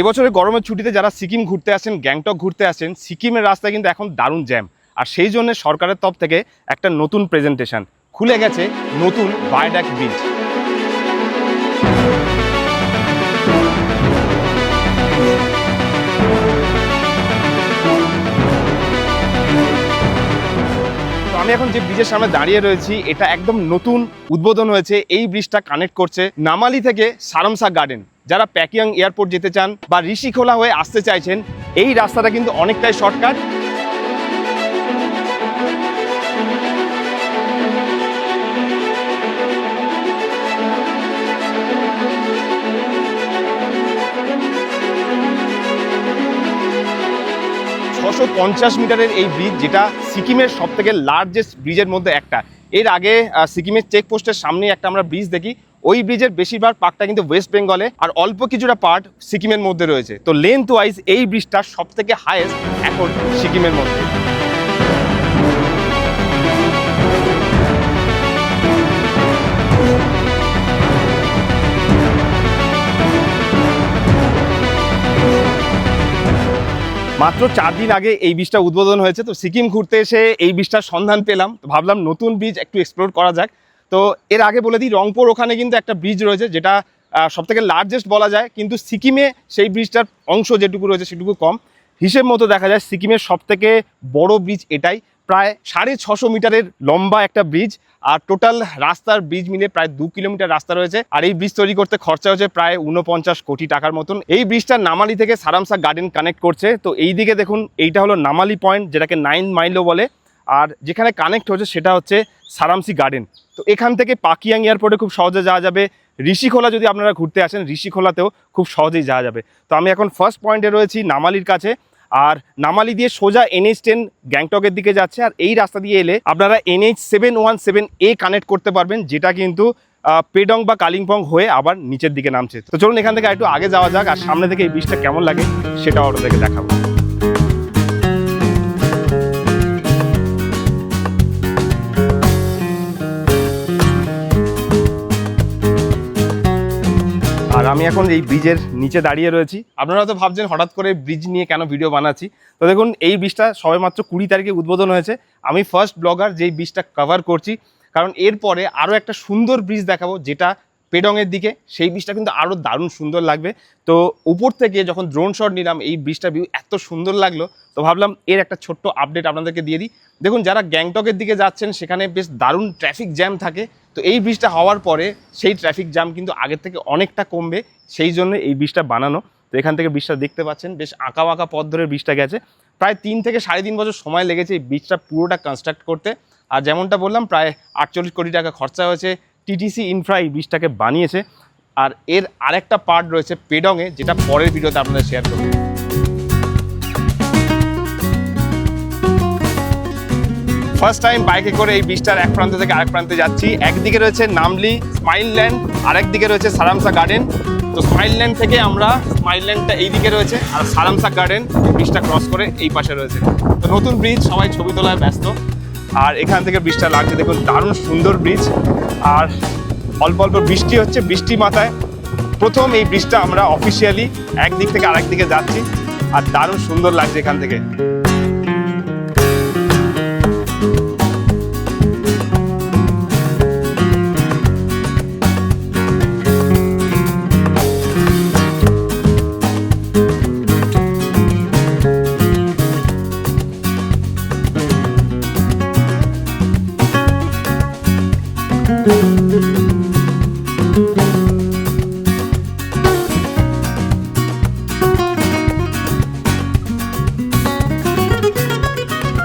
এবছরের গরমের ছুটিতে যারা সিকিম ঘুরতে আসেন, গ্যাংটক ঘুরতে আসেন, সিকিমের রাস্তায় কিন্তু এখন দারুণ জ্যাম। আর সেই জন্য সরকারের তরফ থেকে একটা নতুন প্রেজেন্টেশন খুলে গেছে, নতুন ভায়াডাক্ট ব্রিজ। আমি এখন যে ব্রিজের সামনে দাঁড়িয়ে রয়েছি, এটা একদম নতুন উদ্বোধন হয়েছে। এই ব্রিজটা কানেক্ট করছে নামালি থেকে সারামসা গার্ডেন। যারা প্যাকিয়াং এয়ারপোর্ট যেতে চান বা ঋষিখোলা হয়ে আসতে চাইছেন, এই রাস্তাটা কিন্তু অনেকটাই শর্টকাট। মিটারের এই ব্রিজ, যেটা সিকিমের সব থেকে লার্জেস্ট ব্রিজের মধ্যে একটা। এর আগে সিকিমের চেকপোস্টের সামনে একটা আমরা ব্রিজ দেখি, ওই ব্রিজের বেশিরভাগ পার্টটা কিন্তু ওয়েস্ট বেঙ্গলে আর অল্প কিছুটা পার্ট সিকিমের মধ্যে রয়েছে। তো লেন্থ ওয়াইজ এই ব্রিজটা সব থেকে হাইয়েস্ট এখন সিকিমের মধ্যে। মাত্র 4 দিন আগে এই ব্রিজটা উদ্বোধন হয়েছে। তো সিকিম ঘুরতে এসে এই ব্রিজটার সন্ধান পেলাম, তো ভাবলাম নতুন ব্রিজ একটু এক্সপ্লোর করা যাক। তো এর আগে বলে দিই, রংপুর ওখানে কিন্তু একটা ব্রিজ রয়েছে যেটা সবথেকে লার্জেস্ট বলা যায়, কিন্তু সিকিমে সেই ব্রিজটার অংশ যেটুকু রয়েছে সেটুকু কম। হিসেব মতো দেখা যায় সিকিমের সবথেকে বড় ব্রিজ এটাই, প্রায় 650 মিটারের লম্বা একটা ব্রিজ। আর টোটাল রাস্তার ব্রিজ মিলে প্রায় 2 কিলোমিটার রাস্তা রয়েছে। আর এই ব্রিজ তৈরি করতে খরচা হচ্ছে প্রায় 49 কোটি টাকার মতন। এই ব্রিজটা নামালি থেকে সারামসা গার্ডেন কানেক্ট করছে। তো এই দিকে দেখুন, এইটা হলো নামালি পয়েন্ট, যেটাকে 9 মাইলও বলে। আর যেখানে কানেক্ট হচ্ছে সেটা হচ্ছে সারামসি গার্ডেন। তো এখান থেকে পাকিয়াং এয়ারপোর্টে খুব সহজে যাওয়া যাবে। ঋষিখোলা যদি আপনারা ঘুরতে আসেন, ঋষিখোলাতেও খুব সহজেই যাওয়া যাবে। তো আমি এখন ফার্স্ট পয়েন্টে রয়েছি নামালির কাছে। আর নামালি দিয়ে সোজা NH10 গ্যাংটকের দিকে যাচ্ছে। আর এই রাস্তা দিয়ে এলে আপনারা NH717A কানেক্ট করতে পারবেন, যেটা কিন্তু পেডং বা কালিম্পং হয়ে আবার নিচের দিকে নামছে। তো চলুন এখান থেকে একটু আগে যাওয়া যাক, আর সামনে থেকে এই ব্রিজটা কেমন লাগে সেটাও আপনাদেরকে দেখাবো। আর আমি এখন এই ব্রিজের নিচে দাঁড়িয়ে রয়েছি। আপনারা হয়তো ভাবছেন হঠাৎ করে ব্রিজ নিয়ে কেন ভিডিও বানাচ্ছি। তো দেখুন, এই ব্রিজটা সবেমাত্র 20 তারিখে উদ্বোধন হয়েছে। আমি ফার্স্ট ব্লগার যেই ব্রিজটা কভার করছি, কারণ এরপরে আরও একটা সুন্দর ব্রিজ দেখাবো যেটা পেডংয়ের দিকে। সেই ব্রিজটা কিন্তু আরও দারুণ সুন্দর লাগবে। তো উপর থেকে যখন ড্রোন শট নিলাম, এই ব্রিজটা ভিউ এত সুন্দর লাগলো, তো ভাবলাম এর একটা ছোট্ট আপডেট আপনাদেরকে দিয়ে দিই। দেখুন, যারা গ্যাংটকের দিকে যাচ্ছেন সেখানে বেশ দারুণ ট্রাফিক জ্যাম থাকে। তো এই ব্রিজটা হওয়ার পরে সেই ট্রাফিক জ্যাম কিন্তু আগের থেকে অনেকটা কমবে, সেই জন্য এই ব্রিজটা বানানো। তো এখান থেকে ব্রিজটা দেখতে পাচ্ছেন, বেশ আঁকা বাঁকা পথ ধরে ব্রিজটা গেছে। প্রায় 3 থেকে 3.5 বছর সময় লেগেছে এই ব্রিজটা পুরোটা কনস্ট্রাক্ট করতে। আর যেমনটা বললাম, প্রায় 48 কোটি টাকা খরচা হয়েছে। TTC ইনফ্রা এই ব্রিজটাকে বানিয়েছে। আর এর আরেকটা পার্ট রয়েছে পেডংয়ে, যেটা পরের ভিডিওতে আপনাদের শেয়ার করব। ফার্স্ট টাইম বাইকে করে এই ব্রিজটার এক প্রান্ত থেকে আরেক প্রান্তে যাচ্ছি। একদিকে রয়েছে নামলি স্মাইল ল্যান্ড, আরেকদিকে রয়েছে সারামসা গার্ডেন। তো স্মাইল ল্যান্ড থেকে আমরা, স্মাইল ল্যান্ডটা এইদিকে রয়েছে, আর সারামসা গার্ডেন ব্রিজটা ক্রস করে এই পাশে রয়েছে। তো নতুন ব্রিজ, সবাই ছবি তোলায় ব্যস্ত। আর এখান থেকে ব্রিজটা লাগছে, দেখুন দারুণ সুন্দর ব্রিজ। আর অল্প অল্প বৃষ্টি হচ্ছে, বৃষ্টি মাথায় প্রথম এই ব্রিজটা আমরা অফিসিয়ালি একদিক থেকে আরেক দিকে যাচ্ছি। আর দারুণ সুন্দর লাগছে এখান থেকে।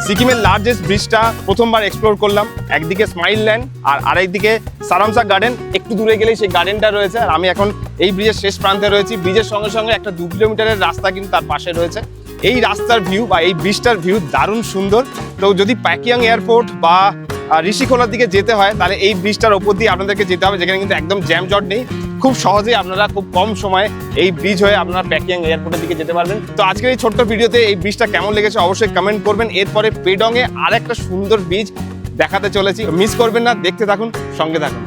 সিকিমের লার্জেস্ট ব্রিজটা প্রথমবার এক্সপ্লোর করলাম। একদিকে স্মাইল ল্যান্ড আর আরেকদিকে সারামসা গার্ডেন। একটু দূরে গেলেই সেই গার্ডেনটা রয়েছে। আর আমি এখন এই ব্রিজের শেষ প্রান্তে রয়েছি। ব্রিজের সঙ্গে সঙ্গে একটা 2 কিলোমিটারের রাস্তা কিন্তু তার পাশে রয়েছে। এই রাস্তার ভিউ বা এই ব্রিজটার ভিউ দারুণ সুন্দর। তো যদি প্যাকিয়াং এয়ারপোর্ট বা ঋষিখোলার দিকে যেতে হয়, তাহলে এই ব্রিজটার ওপর দিয়ে আপনাদেরকে যেতে হবে, যেখানে কিন্তু একদম জ্যাম জট নেই। খুব সহজেই আপনারা খুব কম সময়ে এই ব্রিজ হয়ে আপনারা প্যাকিয়াং এয়ারপোর্টের দিকে যেতে পারবেন। তো আজকের এই ছোট্ট ভিডিওতে এই ব্রিজটা কেমন লেগেছে অবশ্যই কমেন্ট করবেন। এরপরে পেডংয়ে আরেকটা সুন্দর ব্রিজ দেখাতে চলেছি, মিস করবেন না, দেখতে থাকুন, সঙ্গে থাকুন।